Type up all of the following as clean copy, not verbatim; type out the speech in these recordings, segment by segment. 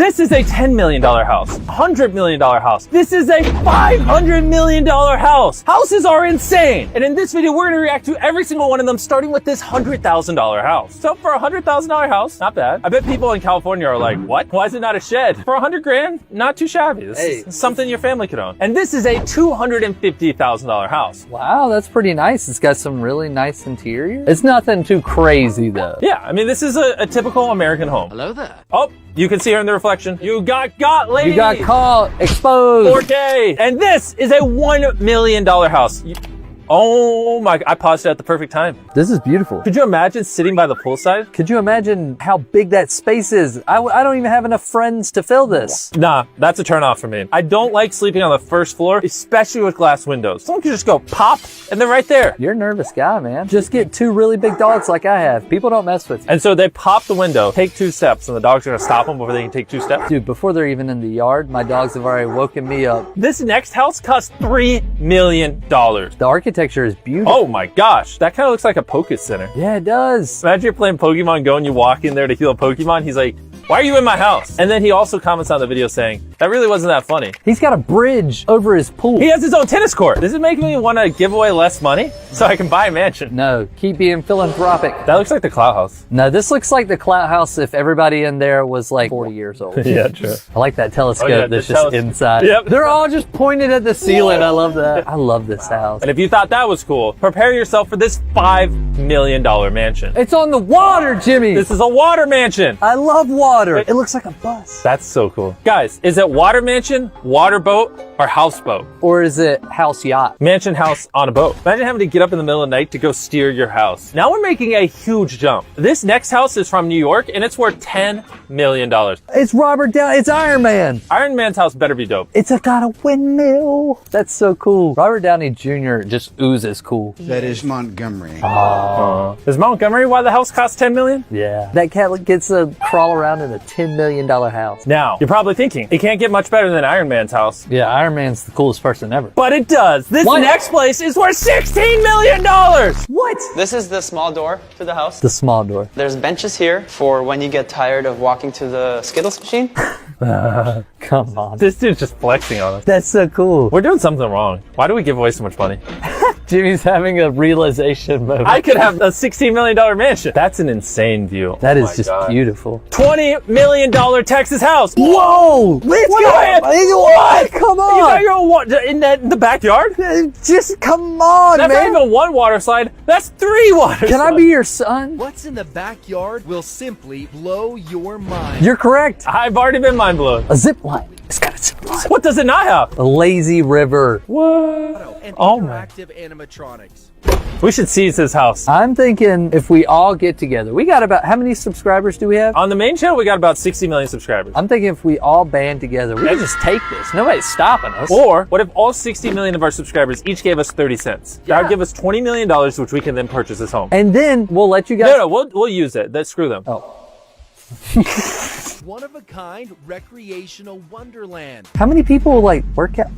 This is a $10 million house, $100 million house. This is a $500 million house. Houses are insane. And in this video, we're gonna react to every single one of them, starting with this $100,000 house. So for a $100,000 house, not bad. I bet people in California are like, what? Why is it not a shed? For 100 grand, not too shabby. This is something your family could own. And this is a $250,000 house. Wow, that's pretty nice. It's got some really nice interior. It's nothing too crazy though. Yeah, I mean, this is a typical American home. Hello there. Oh, you can see her in the reflection. You got lady. You got caught, exposed. 4K. And this is a $1 million house. Oh my, I paused it at the perfect time. This is beautiful. Could you imagine sitting by the poolside? Could you imagine how big that space is? I don't even have enough friends to fill this. Nah, that's a turn off for me. I don't like sleeping on the first floor, especially with glass windows. Someone could just go pop and they're right there. You're a nervous guy, man. Just get two really big dogs like I have. People don't mess with you. And so they pop the window, take 2 steps, and the dogs are gonna stop them before they can take 2 steps. Dude, before they're even in the yard, my dogs have already woken me up. This next house costs $3 million. The architecture is beautiful. Oh my gosh, that kind of looks like a Poké Center. Yeah, it does. Imagine you're playing Pokemon Go and you walk in there to heal a Pokemon. He's like, why are you in my house? And then he also comments on the video saying, that really wasn't that funny. He's got a bridge over his pool. He has his own tennis court. Does it make me want to give away less money so I can buy a mansion? No, keep being philanthropic. That looks like the Clout House. No, this looks like the Clout House if everybody in there was like 40 years old. Yeah, true. I like that telescope that's just telescope. inside. Yep. They're all just pointed at the ceiling. I love that. I love this house. And if you thought that was cool, prepare yourself for this $5 million mansion. It's on the water, Jimmy. This is a water mansion. I love water. It looks like a bus. That's so cool. Guys, is it water mansion, water boat, or houseboat? Or is it house yacht? Mansion house on a boat. Imagine having to get up in the middle of the night to go steer your house. Now we're making a huge jump. This next house is from New York and it's worth $10 million. It's Robert Downey. It's Iron Man. Iron Man's house better be dope. It's got a windmill. That's so cool. Robert Downey Jr. just oozes cool. That is Montgomery. Is Montgomery why the house costs $10 million? Yeah. That cat gets to crawl around in a $10 million house. Now, you're probably thinking, it can't get much better than Iron Man's house. Yeah, Iron Man's the coolest person ever. But it does. This next place is worth $16 million. What? This is the small door to the house. The small door. There's benches here for when you get tired of walking to the Skittles machine. Come on. This dude's just flexing on us. That's so cool. We're doing something wrong. Why do we give away so much money? Jimmy's having a realization moment. I could have a $16 million mansion. That's an insane view. That is just beautiful. $20 million Texas house. Whoa! Let's go! What? Come You on! got your own water in the backyard? Just come on, That's man! not even 1 water slide. That's 3 water slides. Can I be your son? What's in the backyard will simply blow your mind. You're correct. I've already been mind blown. A zip line. It's got a zip line. What does it not have? A lazy river. What? And Oh my. interactive animatronics. We should seize his house. I'm thinking if we all get together, we got about, how many subscribers do we have? On the main channel, we got about 60 million subscribers. I'm thinking if we all band together, we can just take this. Nobody's stopping us. Or what if all 60 million of our subscribers each gave us 30 cents? That would give us $20 million, which we can then purchase this home. And then we'll let you guys. No, we'll use it. Screw them. Oh. One of a kind recreational wonderland. How many people like work out?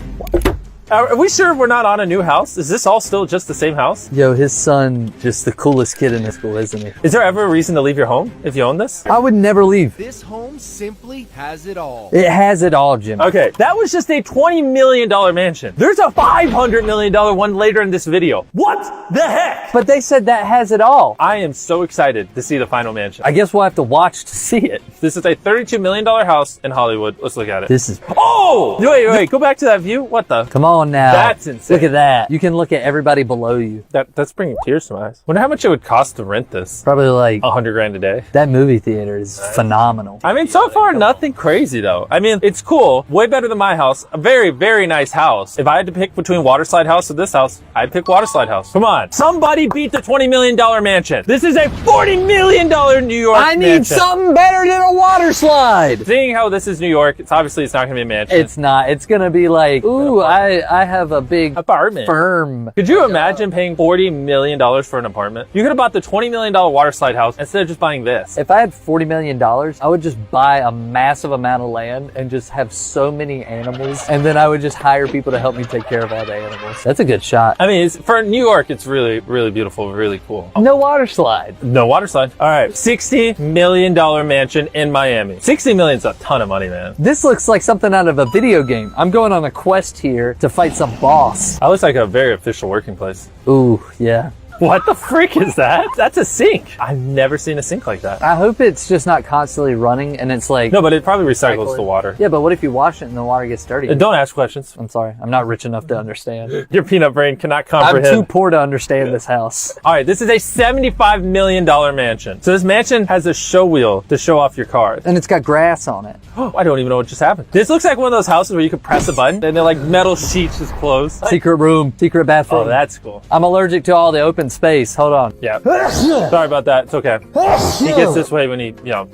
Are we sure we're not on a new house? Is this all still just the same house? Yo, his son, just the coolest kid in the school, isn't he? Is there ever a reason to leave your home if you own this? I would never leave. This home simply has it all. It has it all, Jim. Okay, that was just a $20 million mansion. There's a $500 million one later in this video. What the heck? But they said that has it all. I am so excited to see the final mansion. I guess we'll have to watch to see it. This is a $32 million house in Hollywood. Let's look at it. This is... Oh! Wait, go back to that view. What the? Come on now. That's insane. Look at that. You can look at everybody below you. That's bringing tears to my eyes. Wonder how much it would cost to rent this. Probably like... 100 grand a day. That movie theater is phenomenal. I mean, so far, nothing crazy though. I mean, it's cool. Way better than my house. A very, very nice house. If I had to pick between Waterslide House and this house, I'd pick Waterslide House. Come on. Somebody beat the $20 million mansion. This is a $40 million New York I need mansion. something better than a water slide. Seeing how this is New York, it's not going to be a mansion. It's not. It's going to be like, ooh, I I have a big apartment. firm. Could you imagine paying $40 million for an apartment? You could have bought the $20 million water slide house instead of just buying this. If I had $40 million, I would just buy a massive amount of land and just have so many animals. And then I would just hire people to help me take care of all the animals. That's a good shot. I mean, for New York, it's really, really beautiful, really cool. No water slide. No water slide. All right, $60 million mansion in Miami. $60 million's a ton of money, man. This looks like something out of a video game. I'm going on a quest here to fight some boss. That looks like a very official working place. Ooh, yeah. What the frick is that? That's a sink. I've never seen a sink like that. I hope it's just not constantly running and it's like... No, but it probably recycles the water. Yeah, but what if you wash it and the water gets dirty? Don't ask questions. I'm sorry. I'm not rich enough to understand. Your peanut brain cannot I'm comprehend. too poor to understand this house. All right, this is a $75 million mansion. So this mansion has a show wheel to show off your cars. And it's got grass on it. I don't even know what just happened. This looks like one of those houses where you could press a button and they're like metal sheets just close. Secret room, secret bathroom. Oh, that's cool. I'm allergic to all the open space. Hold on. Yeah. Sorry about that. It's okay. He gets this way when he,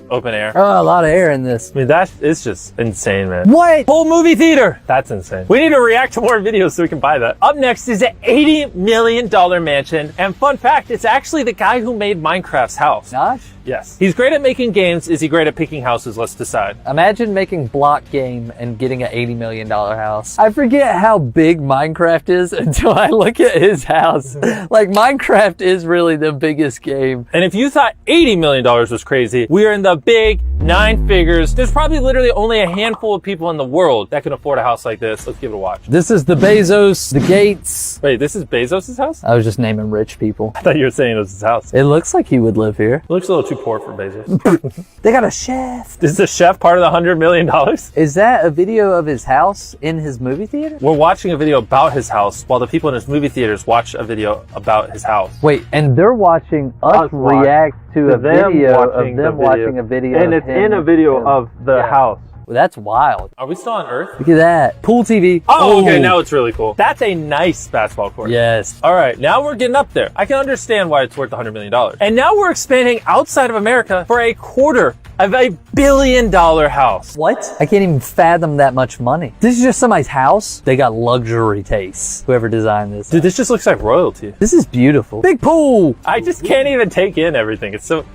open air. Oh, a lot of air in this. I mean, that is just insane, man. What? Whole movie theater. That's insane. We need to react to more videos so we can buy that. Up next is an $80 million mansion. And fun fact, it's actually the guy who made Minecraft's house. Josh? Yes. He's great at making games. Is he great at picking houses? Let's decide. Imagine making block game and getting an $80 million house. I forget how big Minecraft is until I look at his house. Like, Minecraft is really the biggest game. And if you thought $80 million was crazy, we are in the big 9 figures. There's probably literally only a handful of people in the world that can afford a house like this. Let's give it a watch. This is the Bezos, the Gates. Wait, this is Bezos' house? I was just naming rich people. I thought you were saying it was his house. It looks like he would live here. It looks a little too poor for Bezos. They got a chef. Is the chef part of the $100 million? Is that a video of his house in his movie theater? We're watching a video about his house while the people in his movie theaters watch a video about his house. Wait, and they're watching us react to a video of them watching a video and of it's him in a video and- of the house. Well, that's wild. Are we still on Earth? Look at that. Pool TV. Oh, okay, now it's really cool. That's a nice basketball court. Yes. All right, now we're getting up there. I can understand why it's worth $100 million. And now we're expanding outside of America for a quarter of $1 billion house. What? I can't even fathom that much money. This is just somebody's house. They got luxury tastes. Whoever designed this. Dude, this just looks like royalty. This is beautiful. Big pool. I just can't even take in everything. It's so...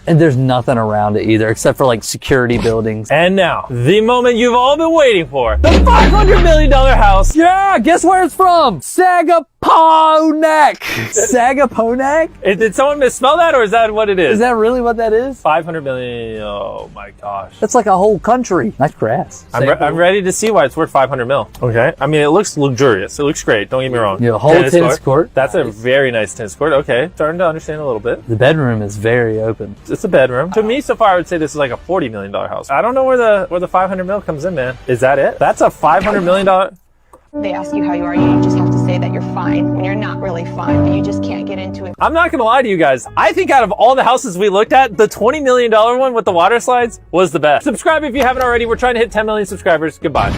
And there's nothing around it either, except for like security buildings. And now, the moment you've all been waiting for. The $500 million house. Yeah, guess where it's from? Sagaponack. Sagaponack? Did someone misspell that, or is that what it is? Is that really what that is? 500 million. Oh my gosh. That's like a whole country. Nice grass. I'm ready to see why it's worth 500 mil. Okay. I mean, it looks luxurious. It looks great. Don't get me wrong. Yeah, a whole tennis court. That's a very nice tennis court. Okay. Starting to understand a little bit. The bedroom is very open. It's a bedroom. To me, so far, I would say this is like a $40 million house. I don't know where the 500 mil comes in, man. Is that it? That's a $500 million. They ask you how you are, you just have to say that you're fine when you're not really fine, but you just can't get into it. I'm not gonna lie to you guys. I think out of all the houses we looked at, the $20 million one with the water slides was the best. Subscribe if you haven't already. We're trying to hit 10 million subscribers. Goodbye.